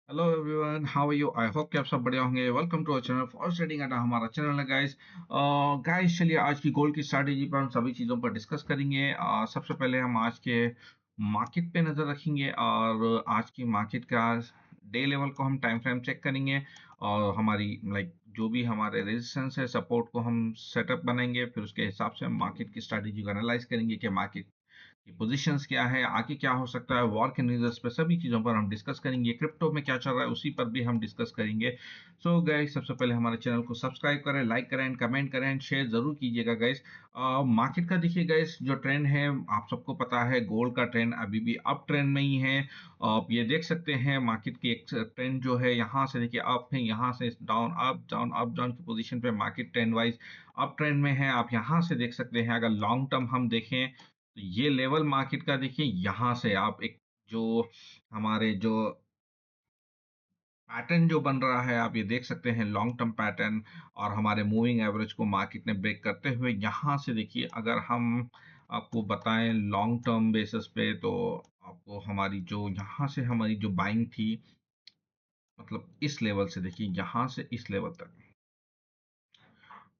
Hello everyone, how are you? I hope कि आप सब बढ़िया होंगे। Welcome to our channel for trading Adda. हमारा चैनल है गाइस। चलिए आज की गोल्ड की स्ट्रैटेजी पर हम सभी चीज़ों पर डिस्कस करेंगे। सबसे पहले हम आज के मार्केट पे नज़र रखेंगे और आज की मार्केट का डे लेवल को हम टाइम फ्रेम चेक करेंगे और हमारी जो भी हमारे रेजिस्टेंस है, सपोर्ट को हम सेटअप बनाएंगे। फिर उसके हिसाब से हम मार्केट की स्ट्रैटेजी को एनालाइज करेंगे कि मार्केट कि पोजीशंस क्या है, आगे क्या हो सकता है, वॉर के न्यूज़ पे सभी चीज़ों पर हम डिस्कस करेंगे। क्रिप्टो में क्या चल रहा है उसी पर भी हम डिस्कस करेंगे। सो गाइस, सबसे पहले हमारे चैनल को सब्सक्राइब करें, लाइक करें एंड कमेंट करें एंड शेयर जरूर कीजिएगा गाइस। मार्केट का देखिए गाइस, जो ट्रेंड है आप सबको पता है, गोल्ड का ट्रेंड अभी भी अप ट्रेंड में ही है। आप ये देख सकते हैं मार्केट की एक ट्रेंड जो है, यहाँ से देखिए अप है, यहाँ से down, up down up down की पोजीशन पे market trend wise up trend में है। आप यहाँ से देख सकते हैं, अगर लॉन्ग टर्म हम देखें तो ये लेवल मार्केट का देखिए, यहाँ से आप एक जो हमारे जो पैटर्न जो बन रहा है, आप ये देख सकते हैं लॉन्ग टर्म पैटर्न। और हमारे मूविंग एवरेज को मार्केट ने ब्रेक करते हुए यहाँ से देखिए, अगर हम आपको बताएं लॉन्ग टर्म बेसिस पे, तो आपको हमारी जो यहाँ से हमारी जो बाइंग थी, मतलब इस लेवल से देखिए, यहाँ से इस लेवल तक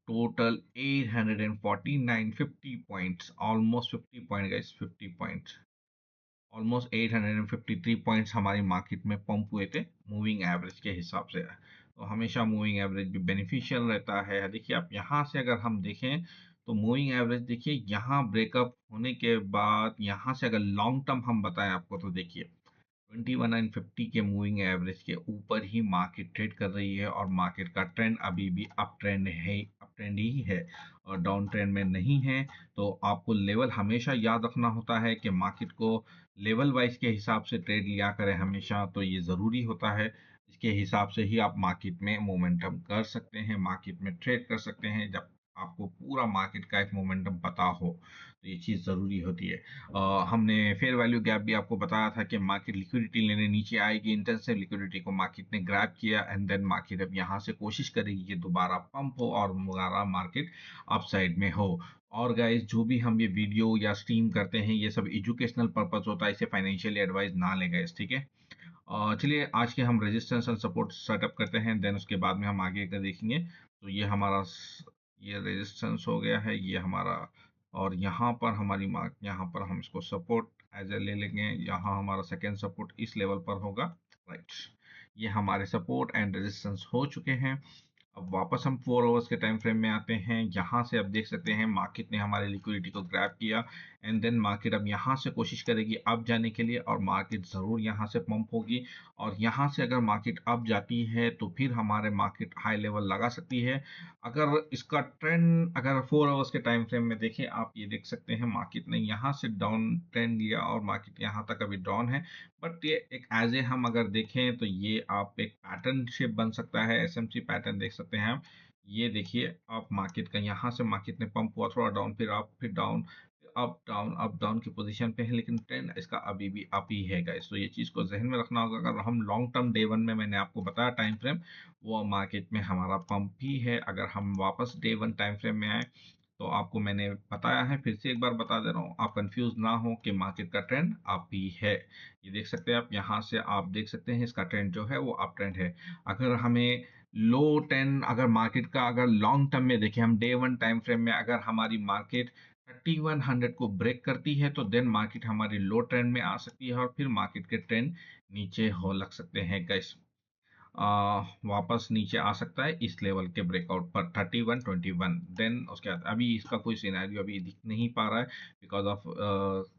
total 849 50 points, almost 50 point guys, 50 points, almost 853 points हमारी मार्केट में पंप हुए थे मूविंग एवरेज के हिसाब से। तो हमेशा मूविंग एवरेज भी बेनिफिशियल रहता है। देखिए आप यहाँ से अगर हम देखें तो मूविंग एवरेज देखिए, यहाँ ब्रेकअप होने के बाद यहाँ से अगर लॉन्ग टर्म हम बताएं आपको, तो देखिए 21 एंड 50 के मूविंग एवरेज के ऊपर ही मार्केट ट्रेड कर रही है और मार्केट का ट्रेंड अभी भी अप ट्रेंड है, अप ट्रेंड ही है और डाउन ट्रेंड में नहीं है। तो आपको लेवल हमेशा याद रखना होता है कि मार्केट को लेवल वाइज के हिसाब से ट्रेड लिया करें हमेशा, तो ये ज़रूरी होता है। इसके हिसाब से ही आप मार्केट में मोमेंटम कर सकते हैं, मार्केट में ट्रेड कर सकते हैं। जब आपको पूरा मार्केट का एक मोमेंटम पता हो, तो ये चीज़ ज़रूरी होती है। हमने फेयर वैल्यू गैप भी आपको बताया था कि मार्केट लिक्विडिटी लेने नीचे आएगी, इंटेंसिव लिक्विडिटी को मार्केट ने ग्रैब किया एंड देन मार्केट अब यहाँ से कोशिश करेगी कि दोबारा पंप हो और दोबारा मार्केट अपसाइड में हो। और गाइस, जो भी हम ये वीडियो या स्ट्रीम करते हैं, ये सब एजुकेशनल पर्पस होता है, इसे फाइनेंशियली एडवाइस ना लें गाइस, ठीक है। चलिए आज के हम रेजिस्टेंस एंड सपोर्ट सेटअप करते हैं, देन उसके बाद में हम आगे का देखेंगे। तो ये हमारा ये रेजिस्टेंस हो गया है, ये हमारा, और यहाँ पर हमारी मार्क, यहाँ पर हम इसको सपोर्ट एज ए ले लेंगे। यहाँ हमारा सेकेंड सपोर्ट इस लेवल पर होगा, राइट। ये हमारे सपोर्ट एंड रेजिस्टेंस हो चुके हैं। अब वापस हम 4 आवर्स के टाइम फ्रेम में आते हैं। यहाँ से आप देख सकते हैं मार्केट ने हमारे लिक्विडिटी को ग्रैब किया एंड देन मार्केट अब यहाँ से कोशिश करेगी अप जाने के लिए, और मार्केट ज़रूर यहाँ से पंप होगी। और यहाँ से अगर मार्केट अप जाती है तो फिर हमारे मार्केट हाई लेवल लगा सकती है। अगर इसका ट्रेंड अगर 4 आवर्स के टाइम फ्रेम में देखें, आप ये देख सकते हैं मार्केट ने यहाँ से डाउन ट्रेंड लिया और मार्केट यहाँ तक अभी डाउन है। बट ये एक एज ए हम अगर देखें तो ये आप एक पैटर्न शेप बन सकता है, एसएमसी पैटर्न देख सकते हैं आप। ये देखिए आप मार्केट का यहाँ से मार्केट ने पंप हुआ, थोड़ा डाउन, फिर अप, फिर डाउन, अप डाउन की पोजीशन पे है, लेकिन ट्रेंड इसका अभी भी अप ही है गाइस। तो ये चीज को जहन में रखना होगा। अगर हम लॉन्ग टर्म डे वन में, मैंने आपको बताया टाइम फ्रेम, वो मार्केट में हमारा पंप ही है। अगर हम वापस डे वन टाइम फ्रेम में आए, तो आपको मैंने बताया है, फिर से एक बार बता दे रहा हूँ, आप कंफ्यूज ना हो कि मार्केट का ट्रेंड अप ही है। ये देख सकते हैं आप, यहाँ से आप देख सकते हैं इसका ट्रेंड जो है वो अप ट्रेंड है। अगर हमें लो टेन, अगर मार्केट का अगर लॉन्ग टर्म में देखें, हम डे वन टाइम फ्रेम में, अगर हमारी मार्केट 3100 को ब्रेक करती है, तो देन मार्केट हमारी लो ट्रेंड में आ सकती है और फिर मार्केट के ट्रेंड नीचे हो लग सकते हैं गैस। वापस नीचे आ सकता है इस लेवल के ब्रेकआउट पर 3121। देन उसके बाद अभी इसका कोई सिनेरियो अभी दिख नहीं पा रहा है, बिकॉज ऑफ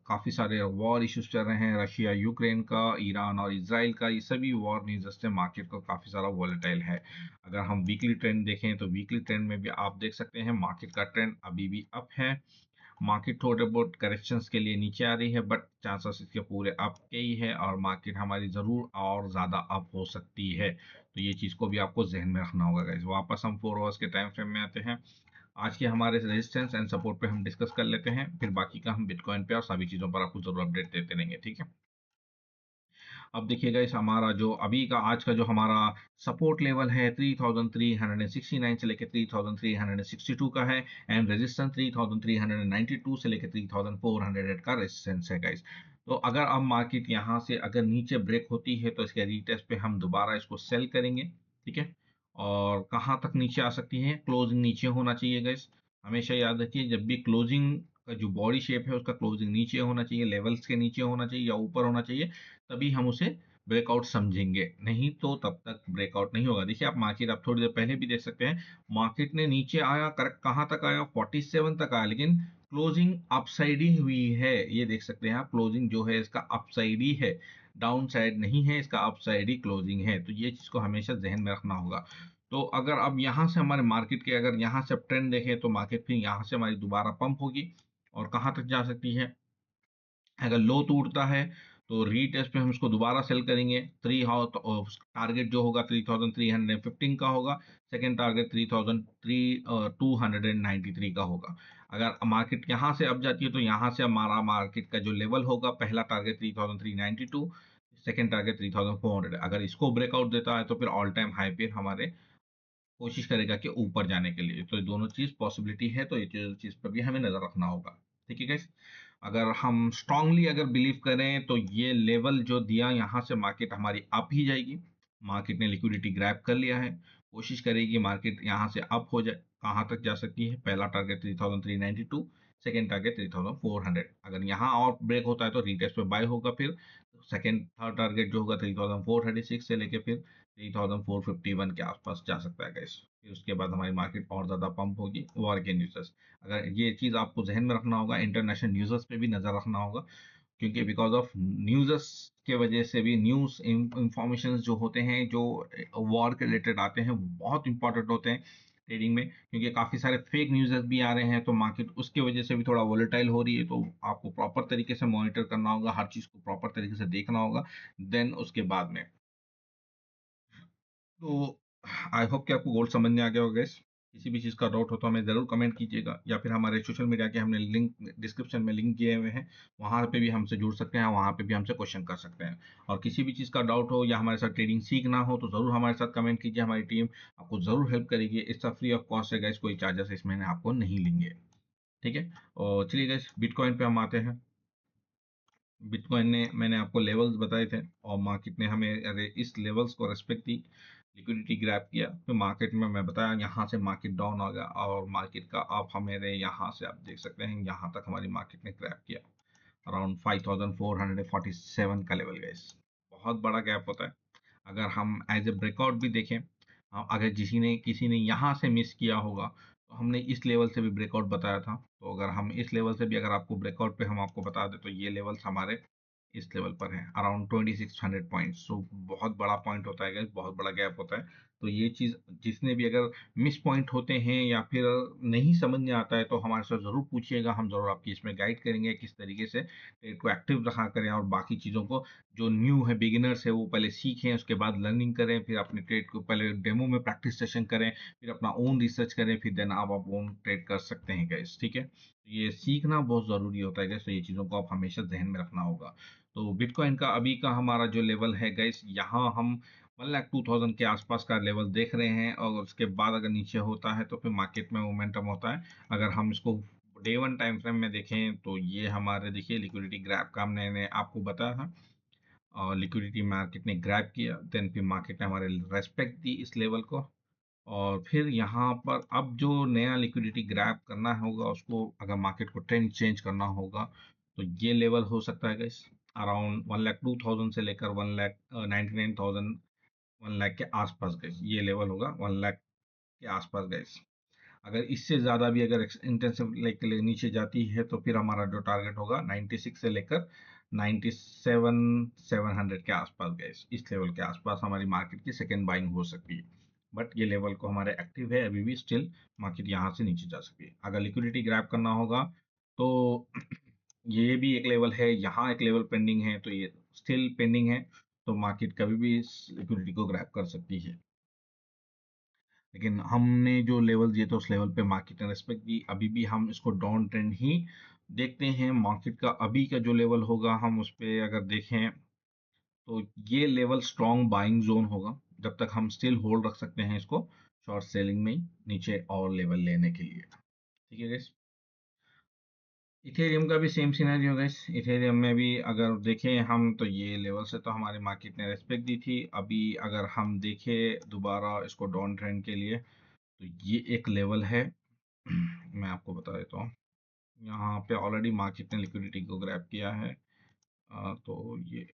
काफ़ी सारे वॉर इश्यूज चल रहे हैं, रशिया यूक्रेन का, ईरान और इसराइल का। ये सभी वॉर न्यूज़ से मार्केट को काफ़ी सारा वॉलेटाइल है। अगर हम वीकली ट्रेंड देखें तो वीकली ट्रेंड में भी आप देख सकते हैं मार्केट का ट्रेंड अभी भी अप है। मार्केट थोड़े बहुत करेक्शंस के लिए नीचे आ रही है, बट चांसेस इसके पूरे अप के ही है और मार्केट हमारी ज़रूर और ज़्यादा अप हो सकती है। तो ये चीज़ को भी आपको जहन में रखना होगा गाइस। वापस हम 4 आवर्स के टाइम फ्रेम में आते हैं। आज के हमारे रेजिस्टेंस एंड सपोर्ट पे हम डिस्कस कर लेते हैं, फिर बाकी का हम बिटकॉइन पे और सभी चीज़ों पर आपको ज़रूर अपडेट देते रहेंगे, ठीक है। अब देखिएगा, इस हमारा जो अभी का आज का जो हमारा सपोर्ट लेवल है 3369 से लेकर 3362 का है एंड रेजिस्टेंस 3392 से लेकर 3400 का रेजिस्टेंस है गाइस। तो अगर अब मार्केट यहाँ से अगर नीचे ब्रेक होती है तो इसके रीटेस्ट पे हम दोबारा इसको सेल करेंगे, ठीक है। और कहाँ तक नीचे आ सकती है, क्लोजिंग नीचे होना चाहिए गाइस। हमेशा याद रखिए जब भी क्लोजिंग का जो बॉडी शेप है उसका क्लोजिंग नीचे होना चाहिए, लेवल्स के नीचे होना चाहिए या ऊपर होना चाहिए, तभी हम उसे ब्रेकआउट समझेंगे, नहीं तो तब तक ब्रेकआउट नहीं होगा। देखिए आप मार्केट आप थोड़ी देर पहले भी देख सकते हैं, मार्केट ने नीचे आया, करेक्ट कहाँ तक आया, 47 तक आया, लेकिन क्लोजिंग अपसाइड ही हुई है। ये देख सकते हैं आप, क्लोजिंग जो है इसका अपसाइड ही है, डाउन साइड नहीं है, इसका अपसाइड ही क्लोजिंग है। तो ये चीज को हमेशा जहन में रखना होगा। तो अगर अब यहाँ से हमारे मार्केट के अगर यहाँ से ट्रेंड देखें तो मार्केट फिर यहाँ से हमारी दोबारा पंप होगी और कहाँ तक जा सकती है। अगर लो टूटता है तो रीटेस्ट पे हम इसको दोबारा सेल करेंगे। थ्री टारगेट जो होगा 3315 का होगा, सेकेंड टारगेट 3293 का होगा। अगर मार्केट यहाँ से अब जाती है तो यहाँ से हमारा मार्केट का जो लेवल होगा, पहला टारगेट 3392, सेकेंड टारगेट 3400। अगर इसको ब्रेकआउट देता है तो फिर ऑल टाइम हाई पे हमारे कोशिश करेगा कि ऊपर जाने के लिए। तो ये दोनों चीज पॉसिबिलिटी है, तो ये चीज पर भी हमें नजर रखना होगा, ठीक है गाइस। अगर हम स्ट्रांगली अगर बिलीव करें तो ये लेवल जो दिया यहाँ से मार्केट हमारी अप ही जाएगी। मार्केट ने लिक्विडिटी ग्रैब कर लिया है, कोशिश करेगी मार्केट यहाँ से अप हो जाए। कहाँ तक जा सकती है, पहला टारगेट 3392, सेकेंड टारगेट 3400। अगर यहाँ और ब्रेक होता है तो रिटेस्ट पे बाय होगा, फिर सेकेंड थर्ड टारगेट जो होगा 3436 से लेके फिर 3451 के आसपास जा सकता है गाइस। फिर उसके बाद हमारी मार्केट और ज्यादा पंप होगी वॉर के न्यूज़। अगर ये चीज आपको जहन में रखना होगा, इंटरनेशनल न्यूज़ पे भी नजर रखना होगा, क्योंकि बिकॉज ऑफ न्यूज़ के वजह से भी न्यूज़ इंफॉर्मेशन जो होते हैं, जो वॉर के रिलेटेड आते हैं, वो बहुत इंपॉर्टेंट होते हैं ट्रेडिंग में, क्योंकि काफी सारे फेक न्यूज़ भी आ रहे हैं। तो मार्केट उसके वजह से भी थोड़ा वोलेटाइल हो रही है, तो आपको प्रॉपर तरीके से मॉनिटर करना होगा, हर चीज को प्रॉपर तरीके से देखना होगा, देन उसके बाद में। तो आई होप कि आपको गोल्ड समझ में आ गया होगा guys। किसी भी चीज़ का डाउट हो तो हमें ज़रूर कमेंट कीजिएगा, या फिर हमारे सोशल मीडिया के हमने लिंक डिस्क्रिप्शन में लिंक किए हुए हैं, वहाँ पे भी हमसे जुड़ सकते हैं, वहाँ पे भी हमसे क्वेश्चन कर सकते हैं। और किसी भी चीज़ का डाउट हो या हमारे साथ ट्रेडिंग सीखना हो तो ज़रूर हमारे साथ कमेंट कीजिए, हमारी टीम आपको ज़रूर हेल्प करेगी। इसका फ्री ऑफ कॉस्ट है गाइस, कोई चार्जेस इसमें आपको नहीं लेंगे, ठीक है। और चलिए गाइस बिटकॉइन पे हम आते हैं। बिटकॉइन ने मैंने आपको लेवल्स बताए थे और मार्केट ने हमें अगर इस लेवल्स को रेस्पेक्ट दी, लिक्विडिटी ग्रैब किया, तो मार्केट में मैं बताया यहाँ से मार्केट डाउन आ गया और मार्केट का आप हमारे यहाँ से आप देख सकते हैं यहाँ तक हमारी मार्केट ने ग्रैब किया, अराउंड 5447 का लेवल गया। बहुत बड़ा गैप होता है। अगर हम एज ए ब्रेकआउट भी देखें, अगर किसी ने यहाँ से मिस किया होगा तो हमने इस लेवल से भी ब्रेकआउट बताया था। तो अगर हम इस लेवल से भी अगर आपको ब्रेकआउट पे हम आपको बता दें तो ये लेवल्स हमारे इस लेवल पर है, अराउंड 2600 पॉइंट्स। सो बहुत बड़ा पॉइंट होता है guys, बहुत बड़ा गैप होता है। तो ये चीज जिसने भी अगर मिस पॉइंट होते हैं या फिर नहीं समझ में आता है तो हमारे साथ जरूर पूछिएगा, हम जरूर आपकी इसमें गाइड करेंगे किस तरीके से ट्रेड को एक्टिव रखा करें और बाकी चीजों को, जो न्यू है बिगिनर्स है वो पहले सीखें, उसके बाद लर्निंग करें, फिर अपने ट्रेड को पहले डेमो में प्रैक्टिस सेशन करें, फिर अपना ओन रिसर्च करें, फिर देन आप ओन ट्रेड कर सकते हैं गैस, ठीक है। ये सीखना बहुत जरूरी होता है गैस, तो ये चीजों को आप हमेशा जहन में रखना होगा। तो बिटकॉइन का अभी का हमारा जो लेवल है गैस, यहाँ हम 1,02,000 के आसपास का लेवल देख रहे हैं, और उसके बाद अगर नीचे होता है तो फिर मार्केट में मोमेंटम होता है। अगर हम इसको डे वन टाइम फ्रेम में देखें तो ये हमारे देखिए लिक्विडिटी ग्रैब का हमने आपको बताया था, और लिक्विडिटी मार्केट ने ग्रैब किया, देन फिर मार्केट ने हमारे रेस्पेक्ट दी इस लेवल को। और फिर यहाँ पर अब जो नया लिक्विडिटी ग्रैब करना होगा उसको, अगर मार्केट को ट्रेंड चेंज करना होगा तो ये लेवल हो सकता है गाइस, अराउंड 1,02,000 से लेकर 1,99,000, 1,00,000 के आसपास गाइस, ये लेवल होगा 1,00,000 के आसपास गाइस। अगर इससे ज्यादा भी अगर इंटेंसिव लाइक नीचे जाती है तो फिर हमारा जो टारगेट होगा 96 से लेकर 97,700 के आसपास गए, इस लेवल के आसपास हमारी मार्केट की सेकेंड बाइंग हो सकती है। बट ये लेवल को हमारे एक्टिव है अभी भी, स्टिल मार्केट यहाँ से नीचे जा सकती है। अगर लिक्विडिटी ग्रैब करना होगा तो ये भी एक लेवल है, यहाँ एक लेवल पेंडिंग है, तो ये स्टिल पेंडिंग है, तो मार्केट कभी भी इस लिक्विडिटी को ग्रैब कर सकती है। लेकिन हमने जो लेवल दिए थे उस लेवल पे मार्केट ने रेस्पेक्ट दी, अभी भी हम इसको डाउन ट्रेंड ही देखते हैं। मार्केट का अभी का जो लेवल होगा हम उस पे अगर देखें तो ये लेवल स्ट्रॉन्ग बाइंग जोन होगा, जब तक हम स्टिल होल्ड रख सकते हैं इसको शॉर्ट सेलिंग में ही नीचे और लेवल लेने के लिए, ठीक है guys? इथेरियम का भी सेम सिनेरियो गाइस। इथेरियम में भी अगर देखें हम तो ये लेवल से तो हमारी मार्केट ने रेस्पेक्ट दी थी। अभी अगर हम देखें दोबारा इसको डाउन ट्रेंड के लिए, तो ये एक लेवल है। मैं आपको बता देता हूँ, यहाँ पे ऑलरेडी मार्केट ने लिक्विडिटी को ग्रैब किया है। तो ये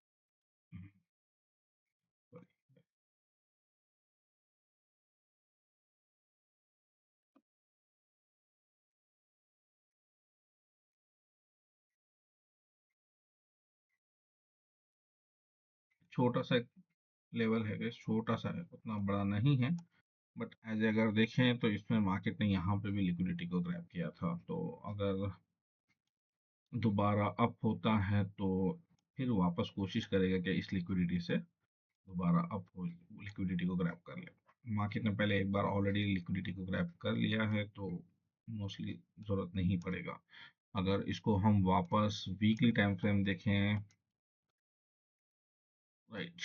छोटा सा लेवल है गाइस, छोटा सा है, उतना बड़ा नहीं है। बट एज अगर देखें तो इसमें मार्केट ने यहाँ पे भी लिक्विडिटी को ग्रैब किया था। तो अगर दोबारा अप होता है तो फिर वापस कोशिश करेगा कि इस लिक्विडिटी से दोबारा अप हो, लिक्विडिटी को ग्रैब कर ले। मार्केट ने पहले एक बार ऑलरेडी लिक्विडिटी को ग्रैब कर लिया है, तो मोस्टली जरूरत नहीं पड़ेगा। अगर इसको हम वापस वीकली टाइम फ्रेम देखें, राइट,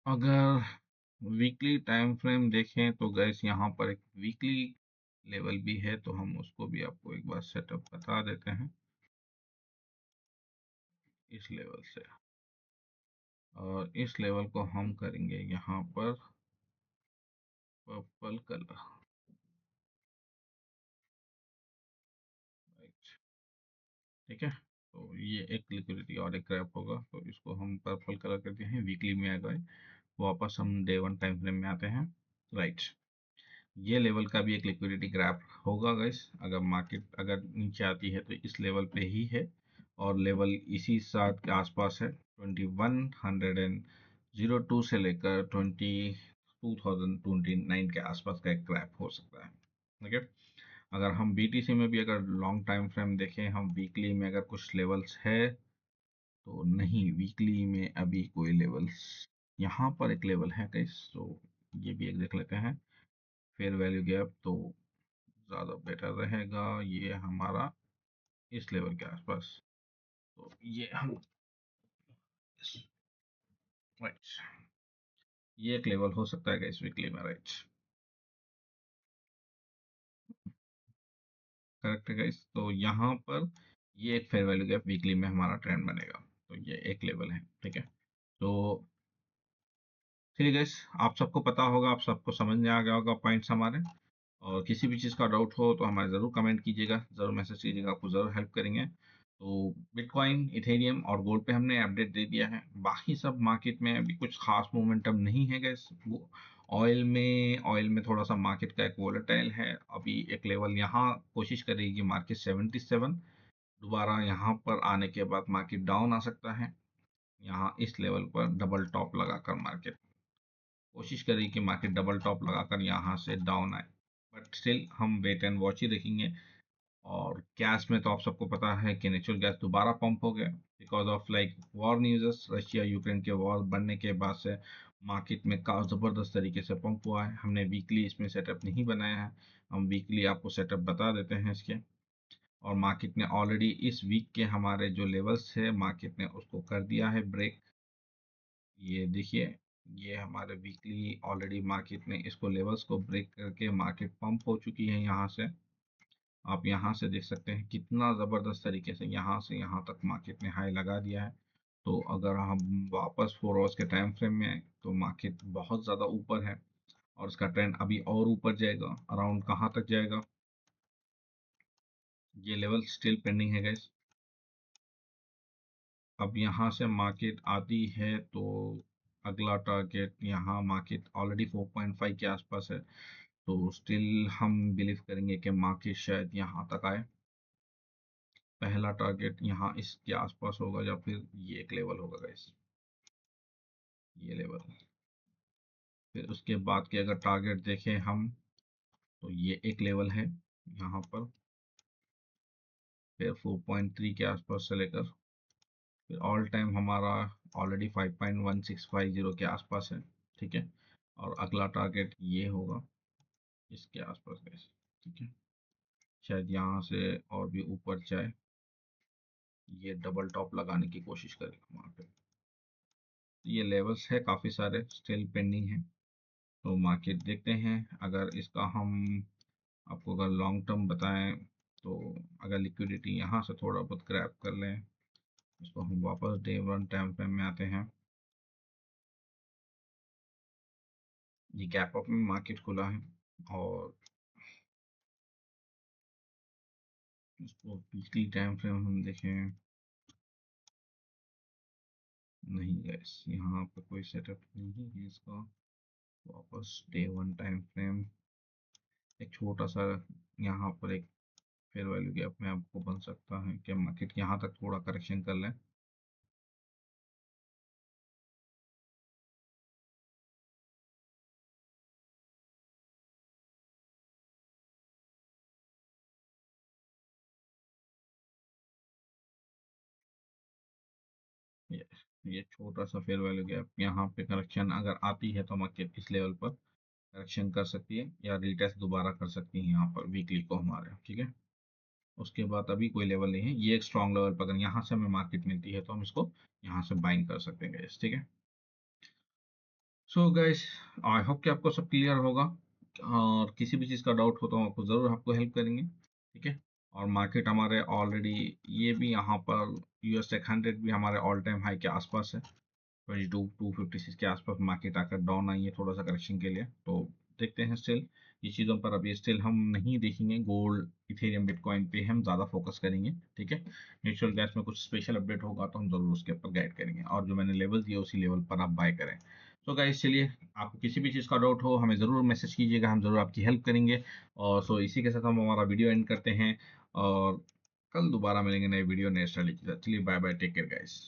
अगर वीकली टाइम फ्रेम देखें तो गैस यहाँ पर एक वीकली लेवल भी है, तो हम उसको भी आपको एक बार सेटअप बता देते हैं। इस लेवल से, और इस लेवल को हम करेंगे यहाँ पर पर्पल कलर, राइट, ठीक है। तो ये एक लिक्विडिटी और एक क्रैप होगा, तो इसको हम पर्पल कलर करते हैं, वीकली में आ गए। वापस हम डे वन टाइम फ्रेम में आते हैं, राइट। ये लेवल का भी एक लिक्विडिटी ग्रैप होगा गाइस। अगर मार्केट अगर नीचे आती है तो इस लेवल पे ही है, और लेवल इसी साथ के आसपास है। 2102 से लेकर 2029 के आसपास का एक ग्रैप हो सकता है, ठीक है। अगर हम बीटीसी में भी अगर लॉन्ग टाइम फ्रेम देखें, हम वीकली में अगर कुछ लेवल्स है तो नहीं, वीकली में अभी कोई लेवल्स, यहाँ पर एक लेवल है गाइस, तो ये भी एक देख लेते हैं। फेयर वैल्यू गैप तो ज़्यादा बेटर रहेगा, ये हमारा इस लेवल के आसपास। तो ये हम, राइट, ये एक लेवल हो सकता है इस वीकली में, राइट, करेक्ट है गाइस। तो यहाँ पर ये एक फेयर वैल्यू गैप वीकली में हमारा ट्रेंड बनेगा, तो ये एक लेवल है, ठीक है। तो ठीक है गाइस, आप सबको पता होगा, आप सबको समझ में आ गया होगा पॉइंट्स हमारे। और किसी भी चीज़ का डाउट हो तो हमारे ज़रूर कमेंट कीजिएगा, ज़रूर मैसेज कीजिएगा, आपको ज़रूर हेल्प करेंगे। तो बिटकॉइन, इथेरियम और गोल्ड पे हमने अपडेट दे दिया है। बाकी सब मार्केट में अभी कुछ खास मोमेंटम नहीं है गैस। वो ऑयल में थोड़ा सा मार्केट का एक वोलेटाइल है। अभी एक लेवल यहाँ कोशिश करेगी मार्केट 77, दोबारा यहाँ पर आने के बाद मार्केट डाउन आ सकता है। यहाँ इस लेवल पर डबल टॉप लगाकर मार्केट कोशिश करेगी कि मार्केट डबल टॉप लगाकर यहाँ से डाउन आए। बट स्टिल हम वेट एंड वॉच ही रखेंगे। और गैस में तो आप सबको पता है कि नेचुरल गैस दोबारा पंप हो गया, because of like war news, Russia Ukraine के वॉर बढ़ने के बाद से मार्केट में का ज़बरदस्त तरीके से पंप हुआ है। हमने वीकली इसमें सेटअप नहीं बनाया है, हम वीकली आपको सेटअप बता देते हैं इसके। और मार्केट ने ऑलरेडी इस वीक के हमारे जो लेवल्स है, मार्केट ने उसको कर दिया है ब्रेक। ये देखिए, ये हमारे वीकली ऑलरेडी मार्केट ने इसको लेवल्स को ब्रेक करके मार्केट पंप हो चुकी है। यहाँ से आप यहाँ से देख सकते हैं कितना ज़बरदस्त तरीके से यहाँ तक मार्केट ने हाई लगा दिया है। तो अगर हम वापस 4 आवर्स के टाइम फ्रेम में आए तो मार्केट बहुत ज़्यादा ऊपर है, और उसका ट्रेंड अभी और ऊपर जाएगा। अराउंड कहाँ तक जाएगा, ये लेवल स्टिल पेंडिंग है गाइस। अब यहाँ से मार्केट आती है तो अगला टारगेट यहाँ मार्केट ऑलरेडी 4.5 के आसपास है, तो स्टिल हम बिलीव करेंगे कि मार्केट शायद यहाँ तक आए। पहला टारगेट यहाँ इसके आसपास होगा, या फिर ये एक लेवल होगा गाइस, ये लेवल। फिर उसके बाद के अगर टारगेट देखें हम, तो ये एक लेवल है यहाँ पर। फिर 4.3 के आसपास से लेकर फिर ऑल टाइम हमारा ऑलरेडी 5.1650 के आसपास है, ठीक है। और अगला टारगेट ये होगा इसके आसपास गाइस, ठीक है। शायद यहाँ से और भी ऊपर जाए, ये डबल टॉप लगाने की कोशिश करेगा वहाँ पे। ये लेवल्स है काफ़ी सारे स्टिल पेंडिंग है। तो मार्केट देखते हैं, अगर इसका हम आपको अगर लॉन्ग टर्म बताएं तो अगर लिक्विडिटी यहाँ से थोड़ा बहुत ग्रैब कर लें, इसको हम वापस डे 1 टाइम फ्रेम में आते हैं। ये गैप अप में मार्केट खुला है और इसको वीकली टाइम फ्रेम हम देखें, नहीं गैस यहाँ पे कोई सेटअप नहीं है इसका। वापस डे 1 टाइम फ्रेम, एक छोटा सा यहाँ पर एक फेयर वैल्यू गैप में आपको बन सकता है कि मार्केट यहाँ तक थोड़ा करेक्शन कर लें। ये ये छोटा सा फेयर वैल्यू गैप, यहाँ पे करेक्शन अगर आती है तो मार्केट इस लेवल पर करेक्शन कर सकती है या रीटेस्ट दोबारा कर सकती है यहाँ पर वीकली को हमारे, ठीक है। उसके बाद अभी कोई लेवल नहीं है, ये एक स्ट्रॉन्ग लेवल पर अगर यहाँ से हमें मार्केट मिलती है तो हम इसको यहाँ से बाइंग कर सकते हैं गाइस, ठीक है। सो गाइस, आई होप कि आपको सब क्लियर होगा, और किसी भी चीज़ का डाउट हो तो हम आपको ज़रूर आपको हेल्प करेंगे, ठीक है। और मार्केट हमारे ऑलरेडी, ये भी यहाँ पर यूएस टेक 100 भी हमारे ऑल टाइम हाई के आसपास है। 22,256 के आसपास मार्केट आकर डाउन आई है थोड़ा सा करेक्शन के लिए, तो देखते हैं स्टिल ये चीज़ों पर। अभी स्टिल हम नहीं देखेंगे, गोल्ड इथेरियम बिटकॉइन पे हम ज़्यादा फोकस करेंगे, ठीक है। नेचुरल गैस में कुछ स्पेशल अपडेट होगा तो हम ज़रूर उसके ऊपर गाइड करेंगे, और जो मैंने लेवल दिए उसी लेवल पर आप बाय करें। तो गाइस चलिए, आपको किसी भी चीज़ का डाउट हो हमें ज़रूर मैसेज कीजिएगा, हम ज़रूर आपकी हेल्प करेंगे। और सो इसी के साथ हम हमारा वीडियो एंड करते हैं, और कल दोबारा मिलेंगे नए वीडियो नए स्टडी के साथ। चलिए bye bye, take care guys.